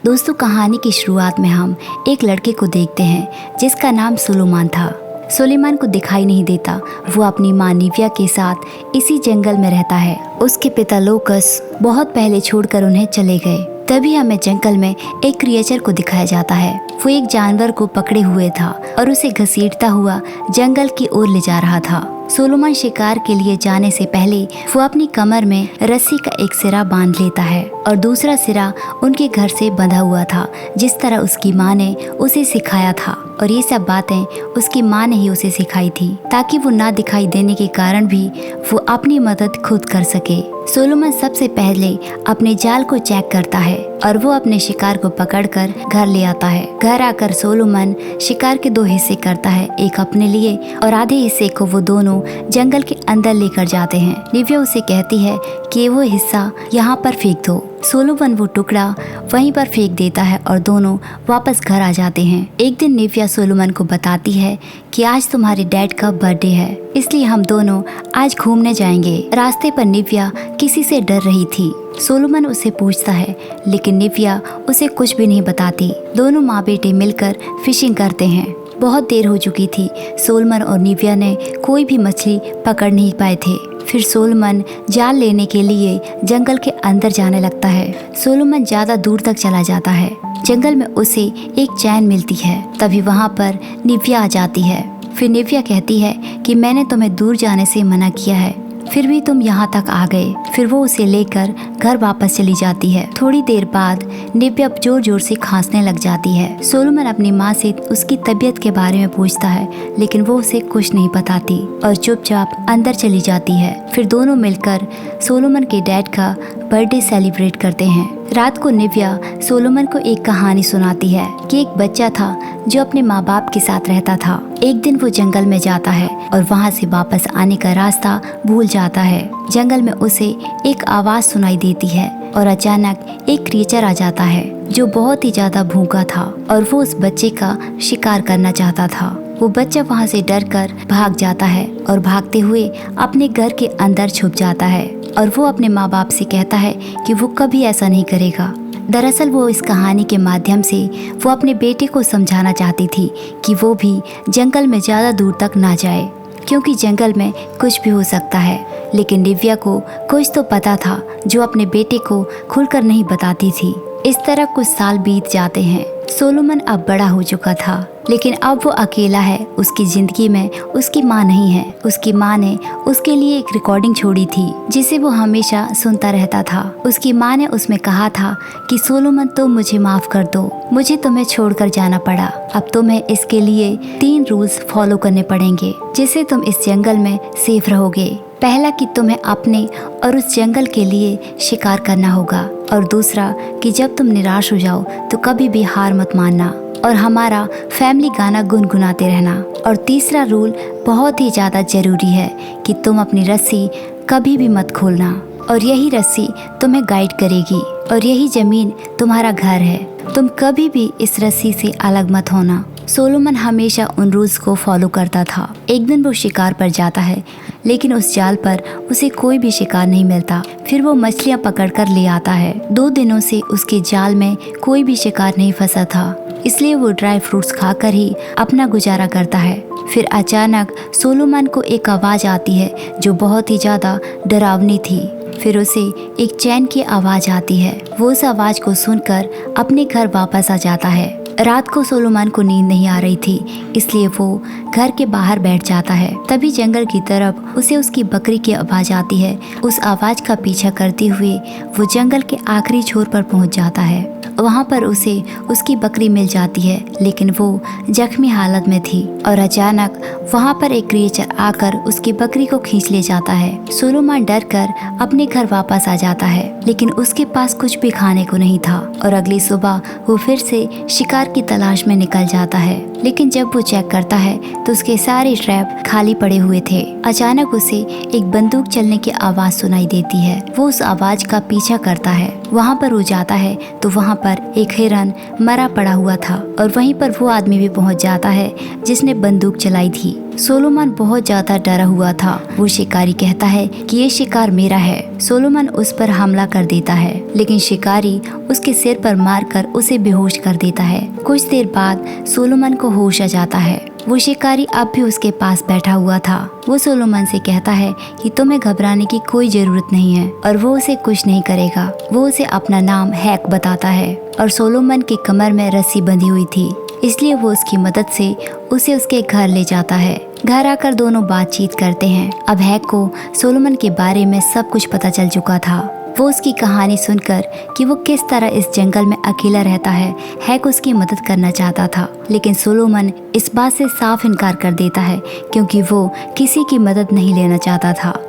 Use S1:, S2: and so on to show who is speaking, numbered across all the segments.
S1: दोस्तों, कहानी की शुरुआत में हम एक लड़के को देखते हैं जिसका नाम सुलेमान था। सुलेमान को दिखाई नहीं देता, वो अपनी माँ निव्या के साथ इसी जंगल में रहता है। उसके पिता लोकस बहुत पहले छोड़कर उन्हें चले गए। तभी हमें जंगल में एक क्रिएचर को दिखाया जाता है। वो एक जानवर को पकड़े हुए था और उसे घसीटता हुआ जंगल की ओर ले जा रहा था। सुलेमान शिकार के लिए जाने से पहले वो अपनी कमर में रस्सी का एक सिरा बांध लेता है और दूसरा सिरा उनके घर से बंधा हुआ था, जिस तरह उसकी माँ ने उसे सिखाया था। और ये सब बातें उसकी माँ ने ही उसे सिखाई थी, ताकि वो ना दिखाई देने के कारण भी वो अपनी मदद खुद कर सके। सुलेमान सबसे पहले अपने जाल को चेक करता है और वो अपने शिकार को पकड़कर घर ले आता है। घर आकर सुलेमान शिकार के दो हिस्से करता है, एक अपने लिए और आधे हिस्से को वो दोनों जंगल के अंदर लेकर जाते हैं। निव्या उसे कहती है कि वो हिस्सा यहाँ पर फेंक दो। सुलेमान वो टुकड़ा वहीं पर फेंक देता है और दोनों वापस घर आ जाते हैं। एक दिन निव्या सुलेमान को बताती है कि आज तुम्हारे डैड का बर्थडे है, इसलिए हम दोनों आज घूमने जाएंगे। रास्ते पर निव्या किसी से डर रही थी। सुलेमान उसे पूछता है, लेकिन निव्या उसे कुछ भी नहीं बताती। दोनों माँ बेटे मिलकर फिशिंग करते हैं। बहुत देर हो चुकी थी। सुलेमान और निव्या ने कोई भी मछली पकड़ नहीं पाए थे। फिर सुलेमान जाल लेने के लिए जंगल के अंदर जाने लगता है। सुलेमान ज्यादा दूर तक चला जाता है। जंगल में उसे एक चैन मिलती है। तभी वहाँ पर निव्या आ जाती है। फिर निव्या कहती है कि मैंने तुम्हें दूर जाने से मना किया है, फिर भी तुम यहाँ तक आ गए। फिर वो उसे लेकर घर वापस चली जाती है। थोड़ी देर बाद निव्या जोर जोर से खांसने लग जाती है। सुलेमान अपनी माँ से उसकी तबीयत के बारे में पूछता है, लेकिन वो उसे कुछ नहीं बताती और चुपचाप अंदर चली जाती है। फिर दोनों मिलकर सुलेमान के डैड का बर्थडे सेलिब्रेट करते हैं। रात को निव्या सुलेमान को एक कहानी सुनाती है कि एक बच्चा था जो अपने माँ बाप के साथ रहता था। एक दिन वो जंगल में जाता है और वहाँ से वापस आने का रास्ता भूल जाता है। जंगल में उसे एक आवाज सुनाई देती है और अचानक एक क्रिएचर आ जाता है जो बहुत ही ज्यादा भूखा था और वो उस बच्चे का शिकार करना चाहता था। वो बच्चा वहाँ से डरकर भाग जाता है और भागते हुए अपने घर के अंदर छुप जाता है और वो अपने माँ बाप से कहता है कि वो कभी ऐसा नहीं करेगा। दरअसल वो इस कहानी के माध्यम से वो अपने बेटे को समझाना चाहती थी कि वो भी जंगल में ज़्यादा दूर तक ना जाए, क्योंकि जंगल में कुछ भी हो सकता है। लेकिन निव्या को कुछ तो पता था जो अपने बेटे को खुलकर नहीं बताती थी। इस तरह कुछ साल बीत जाते हैं। सुलेमान अब बड़ा हो चुका था, लेकिन अब वो अकेला है। उसकी जिंदगी में उसकी माँ नहीं है। उसकी माँ ने उसके लिए एक रिकॉर्डिंग छोड़ी थी जिसे वो हमेशा सुनता रहता था। उसकी माँ ने उसमें कहा था कि सुलेमान, तुम मुझे माफ कर दो, मुझे तुम्हें छोड़कर जाना पड़ा। अब तुम्हें इसके लिए 3 रूल्स फॉलो करने पड़ेंगे जिससे तुम इस जंगल में सेफ रहोगे। पहला कि तुम्हें अपने और उस जंगल के लिए शिकार करना होगा, और दूसरा कि जब तुम निराश हो जाओ तो कभी भी हार मत मानना और हमारा फैमिली गाना गुनगुनाते रहना। और तीसरा रूल बहुत ही ज़्यादा ज़रूरी है कि तुम अपनी रस्सी कभी भी मत खोलना, और यही रस्सी तुम्हें गाइड करेगी और यही ज़मीन तुम्हारा घर है। तुम कभी भी इस रस्सी से अलग मत होना। सुलेमान हमेशा उन रूल्स को फॉलो करता था। एक दिन वो शिकार पर जाता है, लेकिन उस जाल पर उसे कोई भी शिकार नहीं मिलता। फिर वो मछलियाँ पकड़कर ले आता है। 2 दिनों से उसके जाल में कोई भी शिकार नहीं फंसा था, इसलिए वो ड्राई फ्रूट्स खाकर ही अपना गुजारा करता है। फिर अचानक सुलेमान को एक आवाज़ आती है जो बहुत ही ज़्यादा डरावनी थी। फिर उसे एक चैन की आवाज़ आती है। वो उस आवाज़ को सुनकर अपने घर वापस आ जाता है। रात को सुलेमान को नींद नहीं आ रही थी, इसलिए वो घर के बाहर बैठ जाता है। तभी जंगल की तरफ उसे उसकी बकरी की आवाज़ आती है। उस आवाज़ का पीछा करते हुए वो जंगल के आखिरी छोर पर पहुंच जाता है। वहाँ पर उसे उसकी बकरी मिल जाती है, लेकिन वो जख्मी हालत में थी और अचानक वहाँ पर एक क्रिएचर आकर उसकी बकरी को खींच ले जाता है। सुलेमान डर कर अपने घर वापस आ जाता है, लेकिन उसके पास कुछ भी खाने को नहीं था और अगली सुबह वो फिर से शिकार की तलाश में निकल जाता है। लेकिन जब वो चेक करता है तो उसके सारे ट्रैप खाली पड़े हुए थे। अचानक उसे एक बंदूक चलने की आवाज़ सुनाई देती है। वो उस आवाज़ का पीछा करता है। वहाँ पर वो जाता है तो वहाँ पर एक हिरन मरा पड़ा हुआ था और वहीं पर वो आदमी भी पहुँच जाता है जिसने बंदूक चलाई थी। सोलोमन बहुत ज्यादा डरा हुआ था। वो शिकारी कहता है कि ये शिकार मेरा है। सोलोमन उस पर हमला कर देता है, लेकिन शिकारी उसके सिर पर मारकर उसे बेहोश कर देता है। कुछ देर बाद सोलोमन को होश आ जाता है। वो शिकारी अब भी उसके पास बैठा हुआ था। वो सोलोमन से कहता है कि तुम्हें घबराने की कोई जरूरत नहीं है और वो उसे कुछ नहीं करेगा। वो उसे अपना नाम हैक बताता है और सोलोमन की कमर में रस्सी बंधी हुई थी, इसलिए वो उसकी मदद से उसे उसके घर ले जाता है। घर आकर दोनों बातचीत करते हैं। अब हैक को सोलोमन के बारे में सब कुछ पता चल चुका था। वो उसकी कहानी सुनकर कि वो किस तरह इस जंगल में अकेला रहता है, हैक उसकी मदद करना चाहता था, लेकिन सोलोमन इस बात से साफ इनकार कर देता है क्योंकि वो किसी की मदद नहीं लेना चाहता था।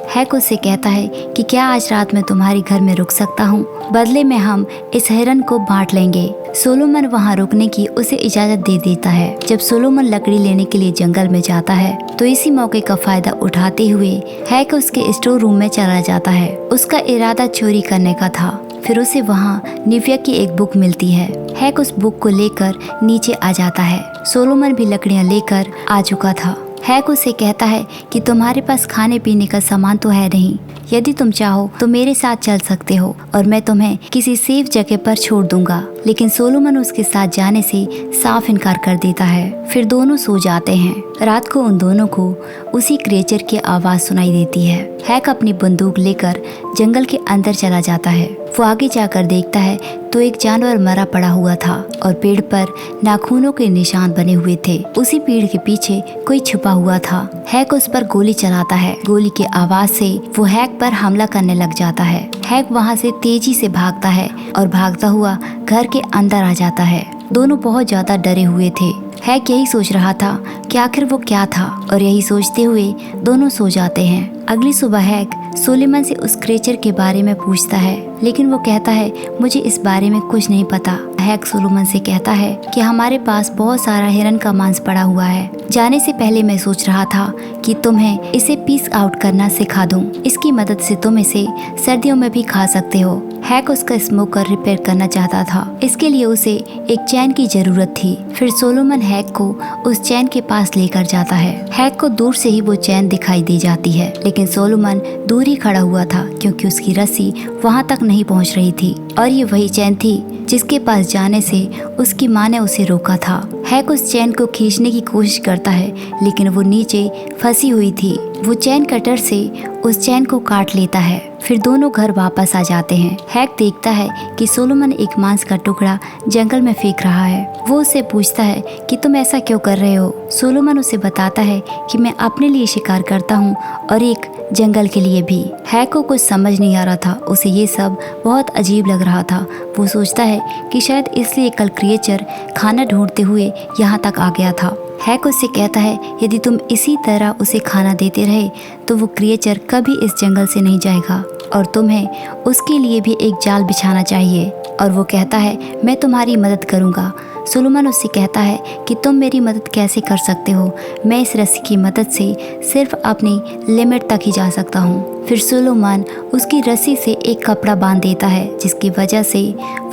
S1: हैक उससे कहता है कि क्या आज रात में तुम्हारे घर में रुक सकता हूँ, बदले में हम इस हिरन को बांट लेंगे। सोलोमन वहाँ रुकने की उसे इजाजत दे देता है। जब सोलोमन लकड़ी लेने के लिए जंगल में जाता है तो इसी मौके का फायदा उठाते हुए हैक उसके स्टोर रूम में चला जाता है। उसका इरादा चोरी करने का था। फिर उसे वहाँ निव्या की एक बुक मिलती है। हैक उस बुक को लेकर नीचे आ जाता है। सोलोमन भी लकड़ियाँ लेकर आ चुका था। हैक उसे कहता है कि तुम्हारे पास खाने पीने का सामान तो है नहीं, यदि तुम चाहो तो मेरे साथ चल सकते हो और मैं तुम्हें किसी सेफ जगह पर छोड़ दूंगा। लेकिन सोलोमन उसके साथ जाने से साफ इनकार कर देता है। फिर दोनों सो जाते हैं। रात को उन दोनों को उसी क्रिएचर की आवाज सुनाई देती है। हैक अपनी बंदूक लेकर जंगल के अंदर चला जाता है। वो आगे जाकर देखता है तो एक जानवर मरा पड़ा हुआ था और पेड़ पर नाखूनों के निशान बने हुए थे। उसी पेड़ के पीछे कोई छुपा हुआ था। हैक उस पर गोली चलाता है। गोली की आवाज से वो हैक पर हमला करने लग जाता है। हैक वहाँ से तेजी से भागता है और भागता हुआ घर के अंदर आ जाता है। दोनों बहुत ज्यादा डरे हुए थे। हैक यही सोच रहा था कि आखिर वो क्या था और यही सोचते हुए दोनों सो जाते हैं। अगली सुबह हैक सोलोमन से उस क्रिएचर के बारे में पूछता है, लेकिन वो कहता है मुझे इस बारे में कुछ नहीं पता। हैक सोलोमन से कहता है कि हमारे पास बहुत सारा हिरन का मांस पड़ा हुआ है। जाने से पहले मैं सोच रहा था कि तुम्हें इसे पीस आउट करना सिखा दूं। इसकी मदद से तुम इसे सर्दियों में भी खा सकते हो। हैक उसका स्मोकर रिपेयर करना चाहता था। इसके लिए उसे एक चैन की जरूरत थी। फिर सोलोमन हैक को उस चैन के पास लेकर जाता है। हैक को दूर से ही वो चैन दिखाई दी जाती है, लेकिन सोलोमन दूर ही खड़ा हुआ था क्योंकि उसकी रस्सी वहाँ तक नहीं पहुँच रही थी और ये वही चैन थी जिसके पास जाने से उसकी माँ ने उसे रोका था। हैक उस चैन को खींचने की कोशिश करता है, लेकिन वो नीचे फंसी हुई थी। वो चैन कटर से उस चैन को काट लेता है। फिर दोनों घर वापस आ जाते हैं। हैक देखता है कि सोलोमन एक मांस का टुकड़ा जंगल में फेंक रहा है। वो उससे पूछता है कि तुम ऐसा क्यों कर रहे हो। सोलोमन उसे बताता है कि मैं अपने लिए शिकार करता हूँ और एक जंगल के लिए भी। हैक को कुछ समझ नहीं आ रहा था। उसे ये सब बहुत अजीब लग रहा था। वो सोचता है कि शायद इसलिए कल क्रिएचर खाना ढूंढते हुए यहाँ तक आ गया था। हैक उससे कहता है यदि तुम इसी तरह उसे खाना देते रहे तो वो क्रिएचर कभी इस जंगल से नहीं जाएगा और तुम्हें उसके लिए भी एक जाल बिछाना चाहिए। और वो कहता है मैं तुम्हारी मदद करूँगा। सोलोमन उससे कहता है कि तुम मेरी मदद कैसे कर सकते हो, मैं इस रस्सी की मदद से सिर्फ अपनी लिमिट तक ही जा सकता हूँ। फिर सोलोमन उसकी रस्सी से एक कपड़ा बांध देता है जिसकी वजह से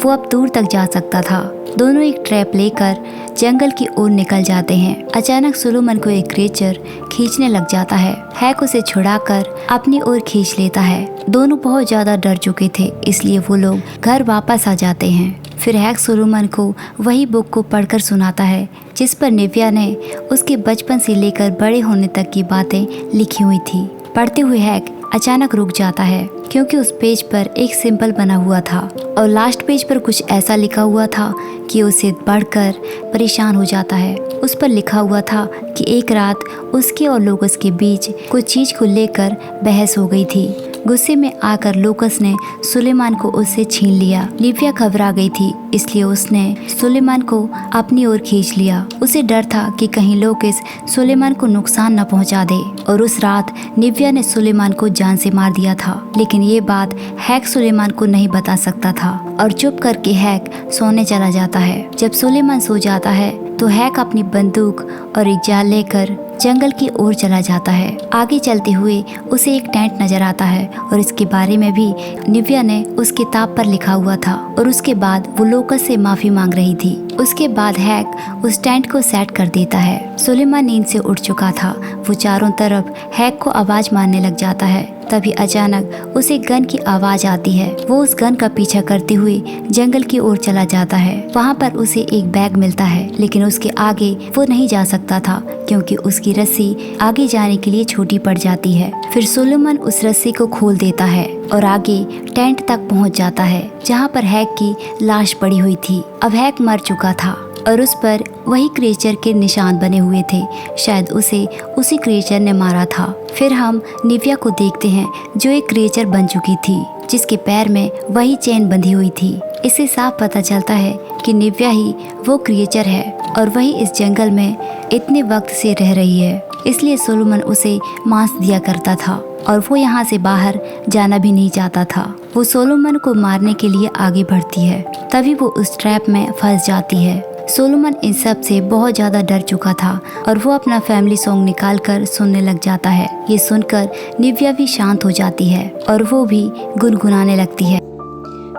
S1: वो अब दूर तक जा सकता था। दोनों एक ट्रैप लेकर जंगल की ओर निकल जाते हैं। अचानक सोलोमन को एक क्रिएचर खींचने लग जाता है। हैक उसे छुड़ाकर अपनी ओर खींच लेता है। दोनों बहुत ज्यादा डर चुके थे, इसलिए वो लोग घर वापस आ जाते हैं। फिर हैक सोलोमन को वही बुक को पढ़कर सुनाता है जिस पर निव्या ने उसके बचपन से लेकर बड़े होने तक की बातें लिखी हुई थी। पढ़ते हुए हैक अचानक रुक जाता है क्योंकि उस पेज पर एक सिंबल बना हुआ था और लास्ट पेज पर कुछ ऐसा लिखा हुआ था कि उसे पढ़कर परेशान हो जाता है। उस पर लिखा हुआ था कि एक रात उसके और लोकस के बीच कुछ चीज को लेकर बहस हो गई थी। गुस्से में आकर लोकस ने सुलेमान को उससे छीन लिया। निव्या घबरा गई थी, इसलिए उसने सुलेमान को अपनी ओर खींच लिया। उसे डर था कि कहीं लोकस सुलेमान को नुकसान न पहुंचा दे और उस रात निव्या ने सुलेमान को जान से मार दिया था। लेकिन ये बात हैक सुलेमान को नहीं बता सकता था और चुप करके हैक सोने चला जाता है। जब सुलेमान सो जाता है तो हैक अपनी बंदूक और एक जाल लेकर जंगल की ओर चला जाता है। आगे चलते हुए उसे एक टेंट नजर आता है और इसके बारे में भी निव्या ने उस किताब पर लिखा हुआ था और उसके बाद वो लोकस से माफी मांग रही थी। उसके बाद हैक उस टेंट को सेट कर देता है। सुलेमान नींद से उठ चुका था। वो चारों तरफ हैक को आवाज मारने लग जाता है। तभी अचानक उसे गन की आवाज आती है। वो उस गन का पीछा करते हुए जंगल की ओर चला जाता है। वहाँ पर उसे एक बैग मिलता है, लेकिन उसके आगे वो नहीं जा सकता था क्योंकि उसकी रस्सी आगे जाने के लिए छोटी पड़ जाती है। फिर सुलेमान उस रस्सी को खोल देता है और आगे टेंट तक पहुँच जाता है, जहाँ पर हैक की लाश पड़ी हुई थी। अब हैक मर चुका था और उस पर वही क्रिएचर के निशान बने हुए थे। शायद उसे उसी क्रिएचर ने मारा था। फिर हम निव्या को देखते हैं जो एक क्रिएचर बन चुकी थी, जिसके पैर में वही चेन बंधी हुई थी। इससे साफ पता चलता है कि निव्या ही वो क्रिएचर है और वही इस जंगल में इतने वक्त से रह रही है। इसलिए सुलेमान उसे मांस दिया करता था और वो यहाँ से बाहर जाना भी नहीं चाहता था। वो सुलेमान को मारने के लिए आगे बढ़ती है, तभी वो उस ट्रैप में फंस जाती है। सुलेमान इन सब से बहुत ज्यादा डर चुका था और वो अपना फैमिली सॉन्ग निकालकर सुनने लग जाता है। ये सुनकर निव्या भी शांत हो जाती है और वो भी गुनगुनाने लगती है।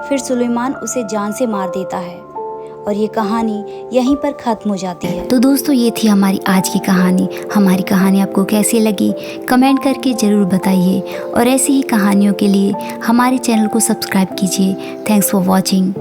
S1: फिर सुलेमान उसे जान से मार देता है और ये कहानी यहीं पर खत्म हो जाती है। तो दोस्तों, ये थी हमारी आज की कहानी। हमारी कहानी आपको कैसी लगी कमेंट करके ज़रूर बताइए और ऐसी ही कहानियों के लिए हमारे चैनल को सब्सक्राइब कीजिए। Thanks for watching.